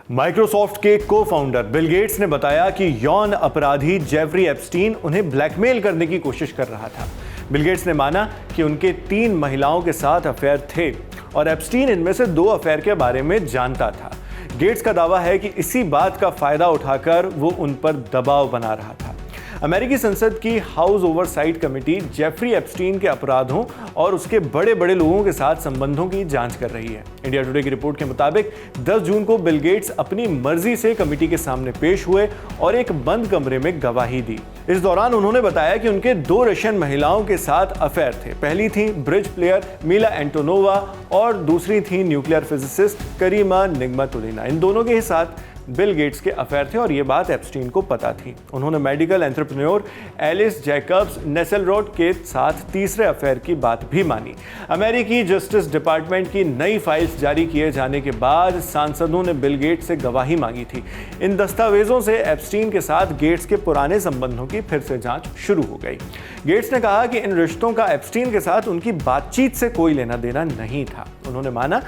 Microsoft के cofounder Bill Gates ने बताया कि यौन अपराधी जेफरी एप्स्टीन उन्हें ब्लैकमेल करने की कोशिश कर रहा था। बिल गेट्स ने माना कि उनके 3 महिलाओं के साथ अफेयर थे और एप्स्टीन इनमें से 2 अफेयर के बारे में जानता था। गेट्स का दावा है कि इसी बात का फायदा उठाकर वो उन पर दबाव बना रहा था। अमेरिकी संसद की House Oversight Committee Jeffrey Epstein के अपराधों और उसके बड़े बड़े लोगों के साथ संबंधों की जांच कर रही है। इंडिया टुडे की रिपोर्ट के मुताबिक 10 जून को बिल गेट्स अपनी मर्जी से कमेटी के सामने पेश हुए और एक बंद कमरे में गवाही दी। इस दौरान उन्होंने बताया कि उनके 2 रशियन महिलाओं के साथ अफेयर थे। पहली थी ब्रिज प्लेयर मीला एंटोनोवा और दूसरी थी न्यूक्लियर फिजिसिस्ट करीमा निगमतुलिना। इन दोनों के साथ बिल गेट्स के अफेयर थे और ये बात एप्स्टीन को पता थी। उन्होंने मेडिकल एंटरप्रेन्योर एलिस जैकब्स नेसेलरोड के साथ तीसरे अफेयर की बात भी मानी। अमेरिकी जस्टिस डिपार्टमेंट की नई फाइल्स जारी किए जाने के बाद सांसदों ने बिल गेट्स से गवाही मांगी थी। इन दस्तावेजों से एप्स्टीन के साथ गेट्स के पुराने संबंधों की फिर से जांच शुरू हो गई। गेट्स ने कहा कि इन रिश्तों का एप्स्टीन के साथ उनकी बातचीत से कोई लेना देना नहीं था। उन्होंने माना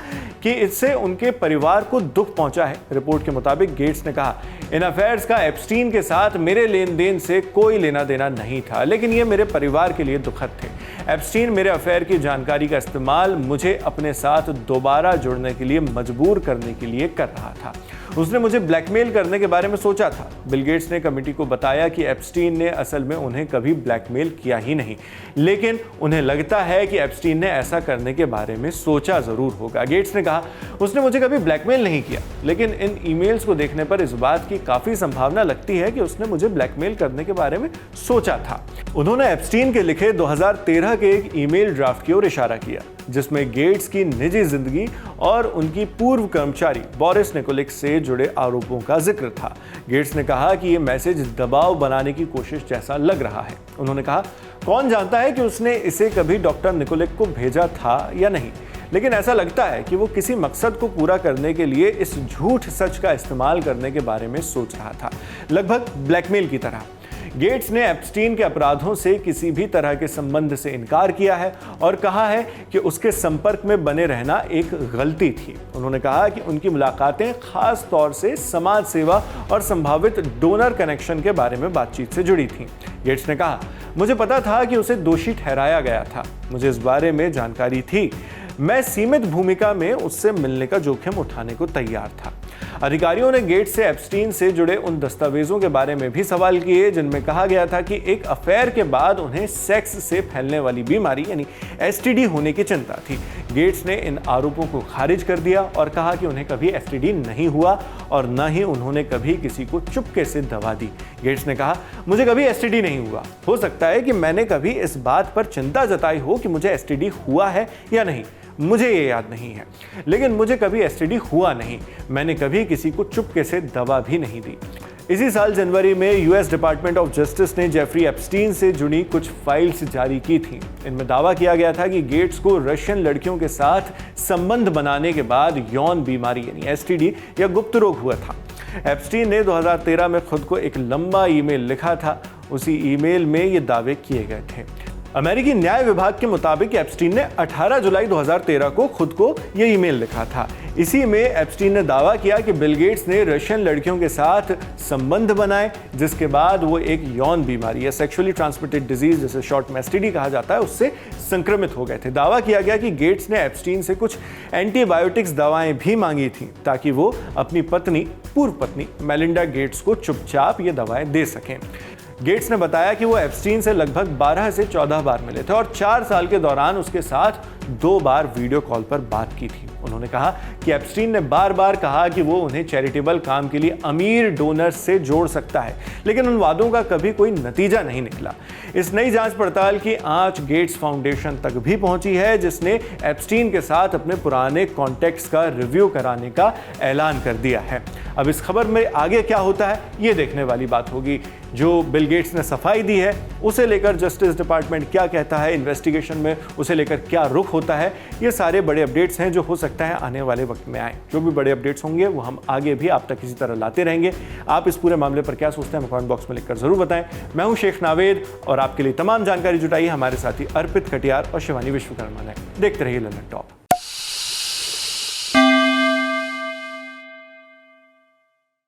कि इससे उनके परिवार को दुख पहुंचा है। रिपोर्ट के मुताबिक गेट्स ने कहा, इन अफेयर्स का एप्स्टीन के साथ मेरे लेन देन से कोई लेना देना नहीं था, लेकिन ये मेरे परिवार के लिए दुखद थे। एप्स्टीन मेरे अफेयर की जानकारी का इस्तेमाल मुझे अपने साथ दोबारा जुड़ने के लिए मजबूर करने के लिए कर रहा था। उसने मुझे ब्लैकमेल करने के बारे में सोचा था। बिल गेट्स ने कमेटी को बताया कि एप्स्टीन ने असल में उन्हें कभी ब्लैकमेल किया ही नहीं, लेकिन उन्हें लगता है कि एप्स्टीन ने ऐसा करने के बारे में सोचा जरूर होगा। गेट्स ने कहा, उसने मुझे कभी ब्लैकमेल नहीं किया, लेकिन इन ईमेल्स को देखने पर इस बात की काफी संभावना लगती है कि उसने मुझे ब्लैकमेल करने के बारे में सोचा था। उन्होंने एप्स्टीन के लिखे 2013 के एक ईमेल ड्राफ्ट की ओर इशारा किया, जिसमें गेट्स की निजी जिंदगी और उनकी पूर्व कर्मचारी बोरिस निकोलिक से जुड़े आरोपों का जिक्र था। गेट्स ने कहा कि यह मैसेज दबाव बनाने की कोशिश जैसा लग रहा है। उन्होंने कहा, कौन जानता है कि उसने इसे कभी डॉक्टर निकोलिक को भेजा था या नहीं, लेकिन ऐसा लगता है कि वो किसी मकसद को पूरा करने के लिए इस झूठ सच का इस्तेमाल करने के बारे में सोच रहा था, लगभग ब्लैकमेल की तरह। गेट्स ने एप्स्टीन के अपराधों से किसी भी तरह के संबंध से इनकार किया है और कहा है कि उसके संपर्क में बने रहना एक गलती थी। उन्होंने कहा कि उनकी मुलाकातें खास तौर से समाज सेवा और संभावित डोनर कनेक्शन के बारे में बातचीत से जुड़ी थीं। गेट्स ने कहा, मुझे पता था कि उसे दोषी ठहराया गया था, मुझे इस बारे में जानकारी थी। मैं सीमित भूमिका में उससे मिलने का जोखिम उठाने को तैयार था। अधिकारियों ने गेट्स से एप्स्टीन से जुड़े उन दस्तावेजों के बारे में भी सवाल किए जिनमें कहा गया था कि एक अफेयर के बाद उन्हें सेक्स से फैलने वाली बीमारी यानी एसटीडी होने की चिंता थी। गेट्स ने इन आरोपों को खारिज कर दिया और कहा कि उन्हें कभी एसटीडी नहीं हुआ और न ही उन्होंने कभी किसी को चुपके से दवा दी। गेट्स ने कहा, मुझे कभी एसटीडी नहीं हुआ। हो सकता है कि मैंने कभी इस बात पर चिंता जताई हो कि मुझे एसटीडी हुआ है या नहीं, मुझे ये याद नहीं है, लेकिन मुझे कभी एसटीडी हुआ नहीं। मैंने कभी किसी को चुपके से दवा भी नहीं दी। इसी साल जनवरी में यूएस डिपार्टमेंट ऑफ जस्टिस ने जेफरी एप्स्टीन से जुड़ी कुछ फाइल्स जारी की थी। इनमें दावा किया गया था कि गेट्स को रशियन लड़कियों के साथ संबंध बनाने के बाद यौन बीमारी यानी एसटीडी या गुप्त रोग हुआ था। एप्स्टीन ने 2013 में खुद को एक लंबा ईमेल लिखा था। उसी ईमेल में ये दावे किए गए थे। अमेरिकी न्याय विभाग के मुताबिक एप्स्टीन ने 18 जुलाई 2013 को खुद को यह ईमेल लिखा था। इसी में एप्स्टीन ने दावा किया कि बिल गेट्स ने रशियन लड़कियों के साथ संबंध बनाए, जिसके बाद वो एक यौन बीमारी या सेक्सुअली ट्रांसमिटेड डिजीज, जिसे शॉर्ट में एसटीडी कहा जाता है, उससे संक्रमित हो गए थे। दावा किया गया कि गेट्स ने एप्स्टीन से कुछ एंटीबायोटिक्स दवाएं भी मांगी थी ताकि वो अपनी पूर्व पत्नी मेलिंडा गेट्स को चुपचाप ये दवाएं दे सकें। गेट्स ने बताया कि वो एप्स्टीन से लगभग 12 से 14 बार मिले थे और 4 साल के दौरान उसके साथ 2 बार वीडियो कॉल पर बात की थी। उन्होंने कहा कि एप्स्टीन ने बार बार कहा कि वो उन्हें चैरिटेबल काम के लिए अमीर डोनर्स से जोड़ सकता है, लेकिन उन वादों का कभी कोई नतीजा नहीं निकला। इस नई जांच पड़ताल की आंच गेट्स फाउंडेशन तक भी पहुंची है, जिसने एप्स्टीन के साथ अपने पुराने कॉन्टैक्ट्स का रिव्यू कराने का ऐलान कर दिया है। अब इस खबर में आगे क्या होता है, ये देखने वाली बात होगी। जो बिल गेट्स ने सफाई दी है, उसे लेकर जस्टिस डिपार्टमेंट क्या कहता है, इन्वेस्टिगेशन में उसे लेकर क्या रुख होता है, ये सारे बड़े अपडेट्स हैं जो हो सकता है आने वाले वक्त में आए। जो भी बड़े अपडेट्स होंगे वो हम आगे भी आप तक इसी तरह लाते रहेंगे। आप इस पूरे मामले पर क्या सोचते हैं, कमेंट बॉक्स में लिखकर जरूर बताएं। मैं हूं शेख नावेद और आपके लिए तमाम जानकारी जुटाई हमारे साथी अर्पित कटियार और शिवानी विश्वकर्मा ने। देखते रहिए लंदन टॉप।